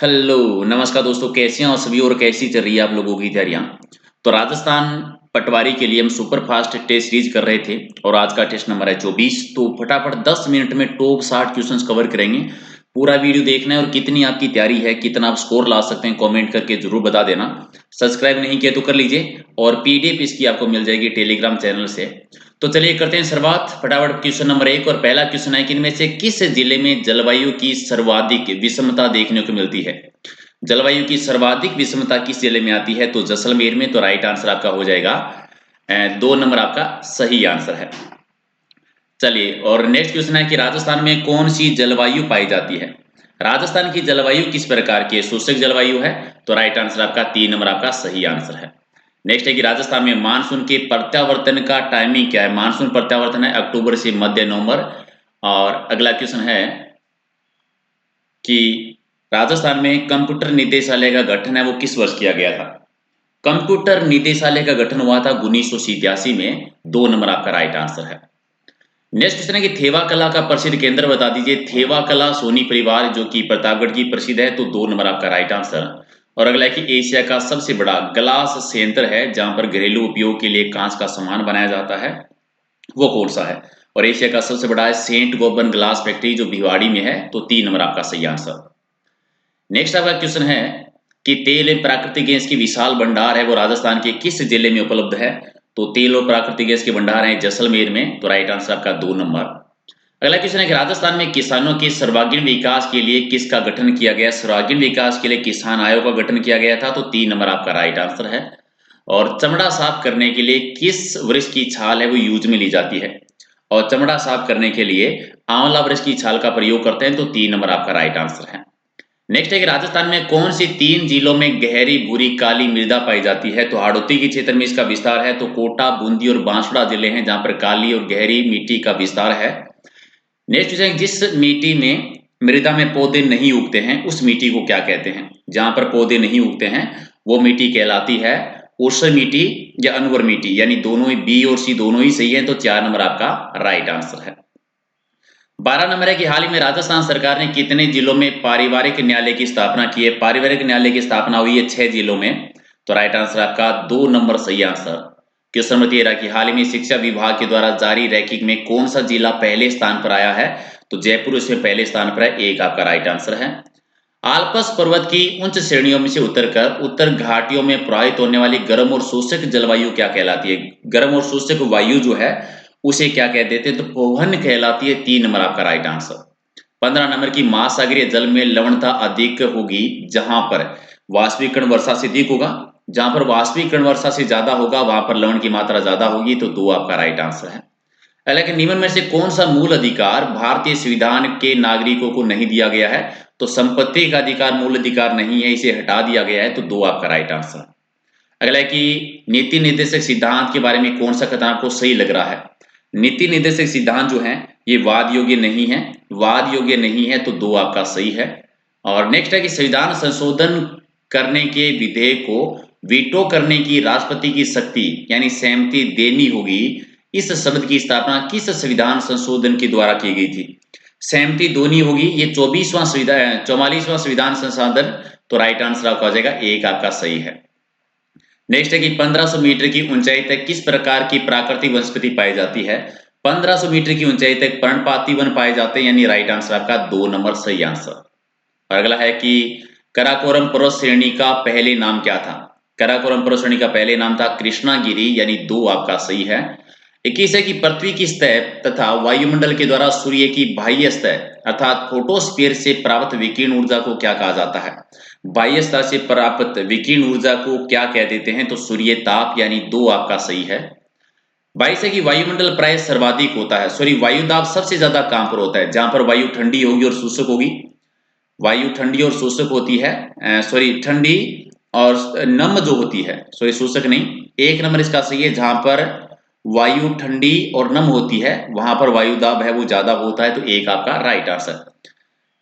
Hello, नमस्कार दोस्तों, कैसे हैं आप सभी और कैसी चल रही है आप लोगों की तैयारियां। तो राजस्थान पटवारी के लिए हम सुपर फास्ट टेस्ट सीरीज कर रहे थे और आज का टेस्ट नंबर है 24। तो फटाफट 10 मिनट में टॉप 60 क्वेश्चंस कवर करेंगे। पूरा वीडियो देखना है और कितनी आपकी तैयारी है, कितना आप स्कोर ला सकते हैं, कमेंट करके जरूर बता देना। सब्सक्राइब नहीं किया तो कर लीजिए और पीडीएफ इसकी आपको मिल जाएगी टेलीग्राम चैनल से। तो चलिए करते हैं शुरुआत फटाफट। क्वेश्चन नंबर 1 और पहला क्वेश्चन है कि इनमें से किस जिले में जलवायु की सर्वाधिक विषमता देखने को मिलती है। जलवायु की सर्वाधिक विषमता किस जिले में आती है? तो जैसलमेर में। तो राइट आंसर आपका हो जाएगा 2 नंबर आपका सही आंसर है। चलिए और नेक्स्ट क्वेश्चन है कि राजस्थान में कौन सी जलवायु पाई जाती है। राजस्थान की जलवायु किस प्रकार की है? शुष्क जलवायु है। तो राइट आंसर आपका 3 नंबर आपका सही आंसर है। नेक्स्ट है कि राजस्थान में मानसून के प्रत्यावर्तन का टाइमिंग क्या है? मानसून प्रत्यावर्तन है अक्टूबर से मध्य नवंबर। और अगला क्वेश्चन है कि राजस्थान में कंप्यूटर निदेशालय का गठन है वो किस वर्ष किया गया था? कंप्यूटर निदेशालय का गठन हुआ था 1987 में। 2 नंबर आपका राइट आंसर है। नेक्स्ट क्वेश्चन है कि थेवा कला का प्रसिद्ध केंद्र बता दीजिए। थेवा कला सोनी परिवार जो कि प्रतापगढ़ की प्रसिद्ध है। तो 2 नंबर आपका राइट आंसर। और अगला है कि एशिया का सबसे बड़ा ग्लास संयंत्र है जहां पर घरेलू उपयोग के लिए कांच का सामान बनाया जाता है, वो कौन सा है? और एशिया का सबसे बड़ा है सेंट गोबर्न ग्लास फैक्ट्री जो भिवाड़ी में है। तो 3 नंबर आपका सही आंसर। नेक्स्ट आपका क्वेश्चन है कि तेल एवं प्राकृतिक गैस की विशाल भंडार है वो राजस्थान के किस जिले में उपलब्ध है? तो तेल और प्राकृतिक गैस के भंडार है जैसलमेर में। तो राइट आंसर आपका 2 नंबर। अगला क्वेश्चन है कि राजस्थान में किसानों के सर्वांगीण विकास के लिए किसका गठन किया गया? सर्वांगीण विकास के लिए किसान आयोग का गठन किया गया था। तो 3 नंबर आपका राइट आंसर है। और चमड़ा साफ करने के लिए किस वृक्ष की छाल है वो यूज में ली जाती है? और चमड़ा साफ करने के लिए आंवला वृक्ष की छाल का प्रयोग करते हैं। तो 3 नंबर आपका राइट आंसर है। नेक्स्ट है कि राजस्थान में कौन सी 3 जिलों में गहरी भूरी काली मृदा पाई जाती है? तो हाड़ौती के क्षेत्र में इसका विस्तार है। तो कोटा, बूंदी और बांसवाड़ा जिले हैं जहां पर काली और गहरी मिट्टी का विस्तार है। नेक्स्ट है जिस मिट्टी में मृदा में पौधे नहीं उगते हैं उस मिट्टी को क्या कहते हैं? जहां पर पौधे नहीं उगते हैं वो मिट्टी कहलाती है ऊसर मिट्टी या अनवर मिट्टी, यानी दोनों ही बी और सी दोनों ही सही है। तो 4 नंबर आपका राइट आंसर है। 12 नंबर है कि हाल ही में राजस्थान सरकार ने कितने जिलों में पारिवारिक न्यायालय की स्थापना की है? पारिवारिक न्यायालय की स्थापना हुई है 6 जिलों में। तो राइट आंसर आपका 2 नंबर सही आंसर। क्वेश्चन नंबर 13 कि हाल ही में शिक्षा विभाग के द्वारा जारी रैंकिंग में कौन सा जिला पहले स्थान पर आया है? तो जयपुर इसमें पहले स्थान पर है। एक आपका राइट आंसर है। आल्पस पर्वत की उच्च श्रेणियों में से उतरकर उत्तर घाटियों में प्रवाहित होने वाली गर्म और शुष्क जलवायु क्या कहलाती है? गर्म और शुष्क वायु जो है उसे क्या कह देते हैं? तो पवन कहलाती है। 3 नंबर आपका राइट आंसर। 15 नंबर की महासागरीय जल में लवणता अधिक होगी जहां पर वाष्पीकरण वर्षा से अधिक होगा। जहां पर वाष्पीकरण वर्षा से ज्यादा होगा वहां पर लवण की मात्रा ज्यादा होगी। तो 2 आपका राइट आंसर है। हालांकि निम्न में से कौन सा मूल अधिकार भारतीय संविधान के नागरिकों को नहीं दिया गया है? तो संपत्ति का अधिकार मूल अधिकार नहीं है, इसे हटा दिया गया है। तो 2 आपका राइट आंसर। अगला है कि नीति निर्देशक सिद्धांत के बारे में कौन सा कथन आपको सही लग रहा है? नीति निर्देशक सिद्धांत जो है ये वाद योग्य नहीं है। वाद योग्य नहीं है। तो 2 आपका सही है। और नेक्स्ट है कि संविधान संशोधन करने के विधेयक को वीटो करने की राष्ट्रपति की शक्ति यानी सहमति देनी होगी। इस शब्द की स्थापना किस संविधान संशोधन के द्वारा की गई थी? सहमति दोनी होगी। ये 44वां संविधान 44वां संविधान संशोधन। तो राइट आंसर आपका हो जाएगा। एक आपका सही है। नेक्स्ट है कि 1500 मीटर की ऊंचाई तक किस प्रकार की प्राकृतिक वनस्पति पाई जाती है? 1500 मीटर की ऊंचाई तक पर्णपाती वन पाए जाते हैं, यानी राइट आंसर आपका 2 नंबर सही आंसर। और अगला है कि कराकोरम पर्वत श्रेणी का पहले नाम क्या था? कराकोरम पर्वत श्रेणी का पहले नाम था कृष्णागिरी, यानी 2 आपका सही है। 21 है कि पृथ्वी की सतह तथा वायुमंडल के द्वारा सूर्य की बाह्य सतह अर्थात फोटोस्फीयर से प्राप्त विकिरण ऊर्जा को क्या कहा जाता है? बाह्य सतह से प्राप्त विकिरण ऊर्जा को क्या कह देते हैं? तो सूर्य ताप, यानी 2 आपका सही है। 22 है कि वायुमंडल प्राय सर्वाधिक होता है, सॉरी वायु दाब सबसे ज्यादा कहां पर होता है? जहां पर वायु ठंडी होगी और शुष्क होगी। वायु ठंडी और शुष्क होती है, सॉरी ठंडी और नम जो होती है, सॉरी शुष्क नहीं। 1 नंबर इसका सही है। जहां पर वायु ठंडी और नम होती है वहां पर वायु दाब है वो ज्यादा होता है। तो 1 आपका राइट आंसर।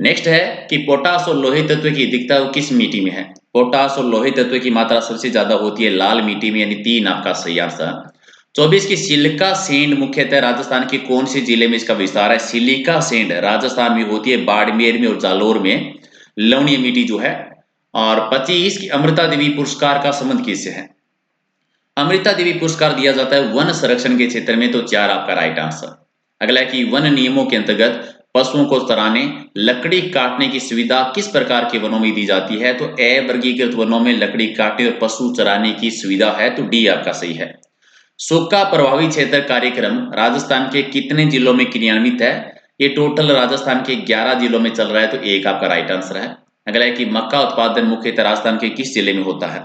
नेक्स्ट है कि पोटास और लोहे तत्व की अधिकता किस मिट्टी में है? पोटास और लोहे तत्व की मात्रा सबसे ज्यादा होती है लाल मिट्टी में, यानी 3 आपका सही आंसर। 24 की सिलिका सेंड मुख्यतः राजस्थान के कौन से जिले में इसका विस्तार है? सिलिका सेंड राजस्थान में होती है बाड़मेर में और जालोर में। लवणीय मिट्टी जो है। और 25 की अमृता देवी पुरस्कार का संबंध किससे है? अमृता देवी पुरस्कार दिया जाता है वन संरक्षण के क्षेत्र में, तो 4 आपका राइट आंसर। अगला है कि वन नियमों के अंतर्गत पशुओं को चराने लकड़ी काटने की सुविधा किस प्रकार के वनों में दी जाती है? तो ए वर्गीकृत वनों में लकड़ी काटने और पशु चराने की सुविधा है, तो डी आपका सही है। सूखा प्रभावित क्षेत्र कार्यक्रम राजस्थान के कितने जिलों में क्रियान्वित है? ये टोटल राजस्थान के 11 जिलों में चल रहा है, तो एक आपका राइट आंसर है। अगला है कि मक्का उत्पादन मुख्यतः राजस्थान के किस जिले में होता है?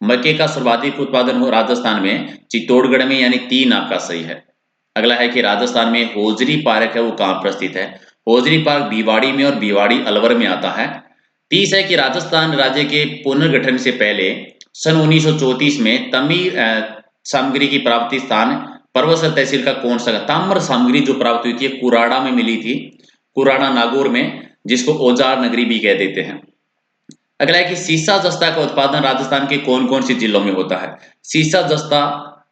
मक्के का सर्वाधिक उत्पादन हो राजस्थान में चित्तौड़गढ़ में, यानी 3 आपका सही है। अगला है कि राजस्थान में होजरी पार्क है वो कहाँ पर स्थित है? होजरी पार्क भिवाड़ी में और भिवाड़ी अलवर में आता है। 30 है कि राजस्थान राज्य के पुनर्गठन से पहले सन 1934 में तमीर सामग्री की प्राप्ति स्थान परवसर तहसील का कौन सा? ताम्र सामग्री जो प्राप्त हुई थी कुराड़ा में मिली थी, कुराड़ा नागौर में, जिसको औजार नगरी भी कह देते हैं। अगला है कि सीसा जस्ता का उत्पादन राजस्थान के कौन कौन से जिलों में होता है? सीसा जस्ता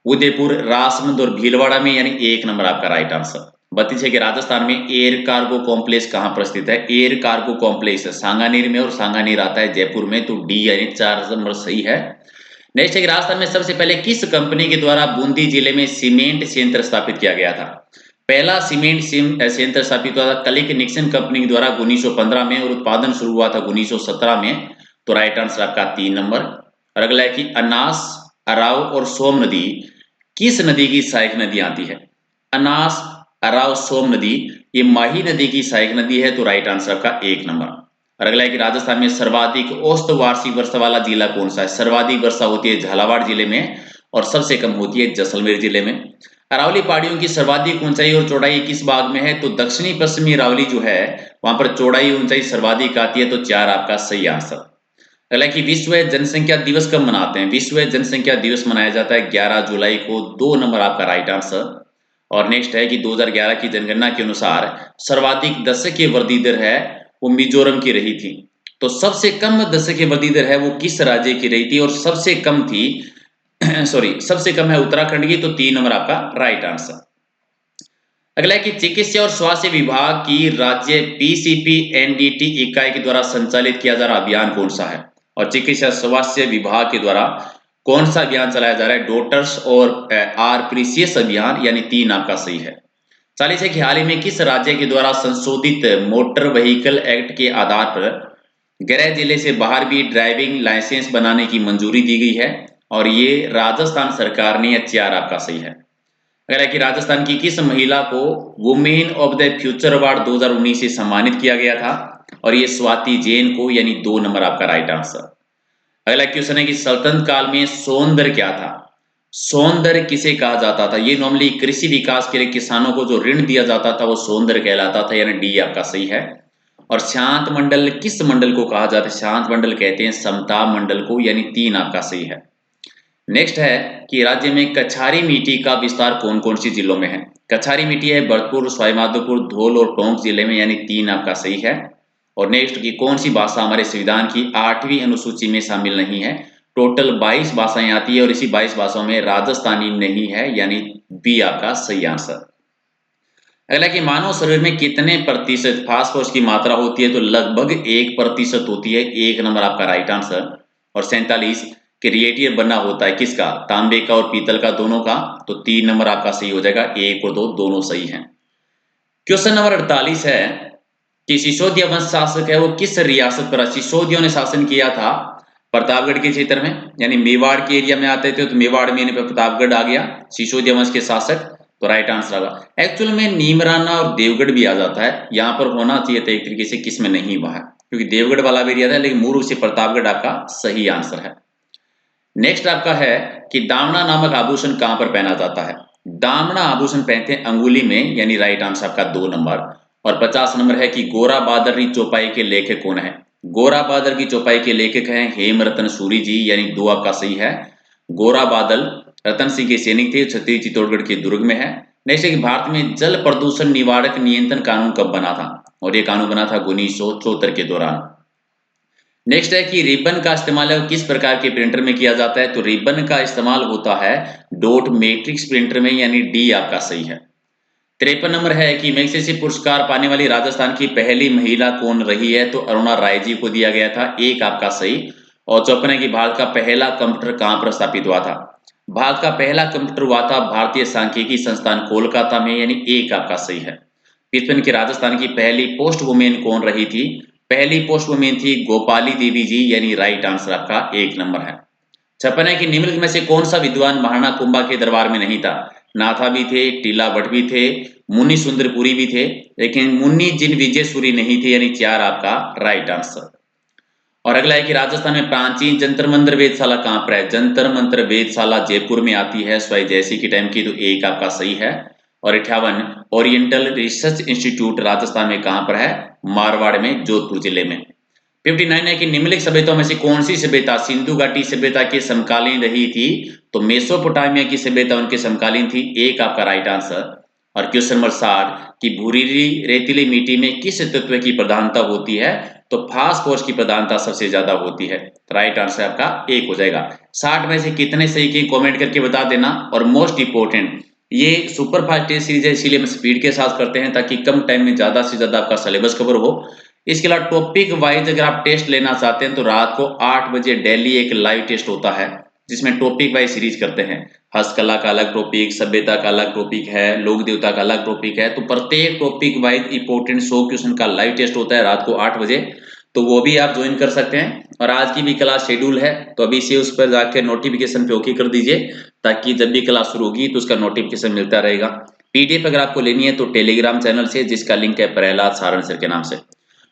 उदयपुर, राजसमंद और भीलवाड़ा में, यानी 1 नंबर आपका राइट आंसर। 32 है कि राजस्थान में एयर कार्गो कॉम्प्लेक्स कहां पर स्थित है? एयर कार्गो कॉम्प्लेक्स सांगानेर में, और सांगानेर आता है जयपुर में, तो डी यानी 4 नंबर सही है। नेक्स्ट है कि राजस्थान में सबसे पहले किस कंपनी के द्वारा बूंदी जिले में सीमेंट संयंत्र स्थापित किया गया था? पहला सीमेंट संयंत्र स्थापित हुआ था कलिक निक्सन कंपनी के द्वारा 1915 में, और उत्पादन शुरू हुआ था 1917 में, तो राइट आंसर आपका 3 नंबर। और अगला है कि अनास, अराव और सोम नदी किस नदी की सहायक नदी आती है? अनास, अराव, सोम नदी ये माही नदी की सहायक नदी है, तो राइट आंसर आपका 1 नंबर। और अगला है कि राजस्थान में सर्वाधिक औसत वार्षिक वर्षा वाला जिला कौन सा है? सर्वाधिक वर्षा होती है झालावाड़ जिले में, और सबसे कम होती है जैसलमेर जिले में। अरावली पहाड़ियों की सर्वाधिक ऊंचाई और चौड़ाई किस भाग में है? तो दक्षिणी पश्चिमी अरावली जो है वहां पर चौड़ाई ऊंचाई सर्वाधिक आती है, तो 4 आपका सही आंसर। अगला कि विश्व जनसंख्या दिवस कब मनाते हैं? विश्व जनसंख्या दिवस मनाया जाता है 11 जुलाई को, 2 नंबर आपका राइट आंसर। और नेक्स्ट है कि 2011 की जनगणना के अनुसार सर्वाधिक दशकीय वृद्धि दर है वो मिजोरम की रही थी। तो सबसे कम दशकीय वृद्धि दर है वो किस राज्य की रही थी? और सबसे कम थी सॉरी सबसे कम है उत्तराखंड की, तो 3 नंबर आपका राइट आंसर। अगला है कि चिकित्सा और स्वास्थ्य विभाग की राज्य पीसीपी एनडीटी इकाई के द्वारा संचालित किया जा रहा अभियान कौन सा है? और चिकित्सा स्वास्थ्य विभाग के द्वारा कौन सा अभियान चलाया जा रहा है? डॉक्टर्स और आर प्रीसियस अभियान, यानी 3 आपका सही है। 40 है कि हाल ही में किस राज्य के द्वारा संशोधित मोटर व्हीकल एक्ट के आधार पर गृह जिले से बाहर भी ड्राइविंग लाइसेंस बनाने की मंजूरी दी गई है? और ये राजस्थान सरकार ने, 4 आपका सही है। अगर है कि राजस्थान की किस महिला को women of the future award 2019 से सम्मानित किया गया था? और ये स्वाति जैन को, यानी 2 नंबर आपका राइट आंसर। अगला क्वेश्चन है कि सल्तनत काल में सोनदर क्या था? सोनदर किसे कहा जाता था? ये नॉर्मली कृषि विकास के लिए किसानों को जो ऋण दिया जाता था वो सोनदर कहलाता था, यानी डी आपका सही है। और शांत मंडल किस मंडल को कहा जाता है? शांत मंडल कहते हैं समता मंडल को, यानी 3 आपका सही है। नेक्स्ट है कि राज्य में कछारी मिट्टी का विस्तार कौन कौन सी जिलों में है? कछारी मिट्टी है भरतपुर, सवाईमाधोपुर, धौल और टोंक जिले में, यानी 3 आपका सही है। और नेक्स्ट की कौन सी भाषा हमारे संविधान की 8वीं अनुसूची में शामिल नहीं है? टोटल 22 भाषाएं आती है, और इसी 22 भाषाओं में राजस्थानी नहीं है, यानी बी आपका सही आंसर। अगला कि मानव शरीर में कितने प्रतिशत फास्फोरस की मात्रा होती है? तो लगभग 1% होती है, 1 नंबर आपका राइट आंसर। और 47 कि रेडिएटर बना होता है किसका? तांबे का और पीतल का, दोनों का, तो 3 नंबर आपका सही हो जाएगा। 1 और 2 दोनों सही हैं। क्वेश्चन नंबर 48 है कि सिसोदिया वंश शासक है वो किस रियासत पर? सिसोदियों ने शासन किया था प्रतापगढ़ के क्षेत्र में, यानी मेवाड़ के एरिया में आते थे, तो मेवाड़ में प्रतापगढ़ आ गया सिसोदिया वंश के शासक, तो राइट आंसर होगा। एक्चुअल में नीमराना और देवगढ़ भी आ जाता है, यहाँ पर होना चाहिए था एक तरीके से, किसमें नहीं हुआ है, क्योंकि देवगढ़ वाला भी एरिया था, लेकिन मूल रूप से प्रतापगढ़ आपका सही आंसर है। नेक्स्ट आपका है कि दामना नामक आभूषण कहां पर पहना जाता है? दामना आभूषण पहनते हैं अंगुली में, यानी राइट आंसर आपका 2 नंबर। और 50 नंबर है कि गोरा बादरी चौपाई के लेखक कौन है? गोरा बादल की चौपाई के लेखक हैं हेमरतन सूरी जी, यानी 2 आपका सही है। गोरा बादल रतन सिंह के सैनिक थे, छत्तीसगढ़ चित्तौड़गढ़ के दुर्ग में है। नेक्स्ट है कि भारत में जल प्रदूषण निवारक नियंत्रण कानून कब बना था? और ये कानून बना था 1974 के दौरान। नेक्स्ट है कि रिबन का इस्तेमाल है किस प्रकार के प्रिंटर में किया जाता है? तो रिबन का इस्तेमाल होता है डॉट मैट्रिक्स प्रिंटर में, यानी डी आपका सही है। 53 नंबर है कि मैग्सेसे पुरस्कार पाने वाली राजस्थान की पहली महिला कौन रही है? तो अरुणा राय जी को दिया गया था, एक आपका सही। और 54 है कि भारत का पहला कंप्यूटर कहां पर स्थापित हुआ था? भारत का पहला कंप्यूटर हुआ था भारतीय सांख्यिकी संस्थान कोलकाता में, यानी एक आपका सही है। 55 की राजस्थान की पहली पोस्ट वुमेन कौन रही थी? पहली पोस्ट वुमेन थी गोपाली देवी जी, यानी राइट आंसर आपका 1 नंबर है। 56 है कि निम्नलिखित में से कौन सा विद्वान महाराणा कुंभा के दरबार में नहीं था? नाथा भी थे, टीला भट्ट भी थे, मुनि सुंदरपुरी भी थे, लेकिन मुनि जिन विजय सूरी नहीं थे, यानी 4 आपका राइट आंसर। और अगला है कि राजस्थान में प्राचीन जंतर मंत्र वेदशाला कहां पर है? जंतर मंत्र वेदशाला जयपुर में आती है, स्वाई जयसी के टाइम की, तो एक आपका सही है। और 58 ओरिएंटल रिसर्च इंस्टीट्यूट राजस्थान में कहां पर है? मारवाड़ में, जोधपुर जिले में। 59 है कि निम्नलिखित सभ्यताओं में से कौन सी सभ्यता सिंधु घाटी सभ्यता के समकालीन रही थी? तो मेसोपोटामिया की सभ्यता उनके समकालीन थी, एक आपका राइट आंसर। और क्वेश्चन नंबर 60 कि भूरीली रेतीली मिट्टी में किस तत्व की प्रधानता होती है? तो फास्फोरस की प्रधानता सबसे ज्यादा होती है। राइट आंसर आपका 1 हो जाएगा। 60 में से कितने सही की कमेंट करके बता देना। और मोस्ट इंपोर्टेंट, ये सुपर फास्ट टेस्ट सीरीज है, इसीलिए हम स्पीड के साथ करते हैं ताकि कम टाइम में ज्यादा से ज्यादा आपका सिलेबस कवर हो। इसके अलावा टॉपिक वाइज अगर आप टेस्ट लेना चाहते हैं तो रात को 8 बजे डेली एक लाइव टेस्ट होता है, जिसमें टॉपिक वाइज सीरीज करते हैं। हस्तकला का अलग टॉपिक, सभ्यता का अलग टॉपिक है, लोक देवता का अलग टॉपिक है, तो प्रत्येक टॉपिक वाइज इंपोर्टेंट 100 क्वेश्चन का लाइव टेस्ट होता है रात को 8 बजे, तो वो भी आप ज्वाइन कर सकते हैं। और आज की भी क्लास शेड्यूल है, तो अभी से उस पर जाकर नोटिफिकेशन पे ओके कर दीजिए, ताकि जब भी क्लास शुरू होगी तो उसका नोटिफिकेशन मिलता रहेगा। पीडीएफ अगर आपको लेनी है तो टेलीग्राम चैनल से, जिसका लिंक है प्रहलाद सारण सर के नाम से।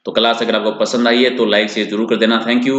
तो क्लास अगर आपको पसंद आई है तो लाइक शेयर जरूर कर देना। Thank you.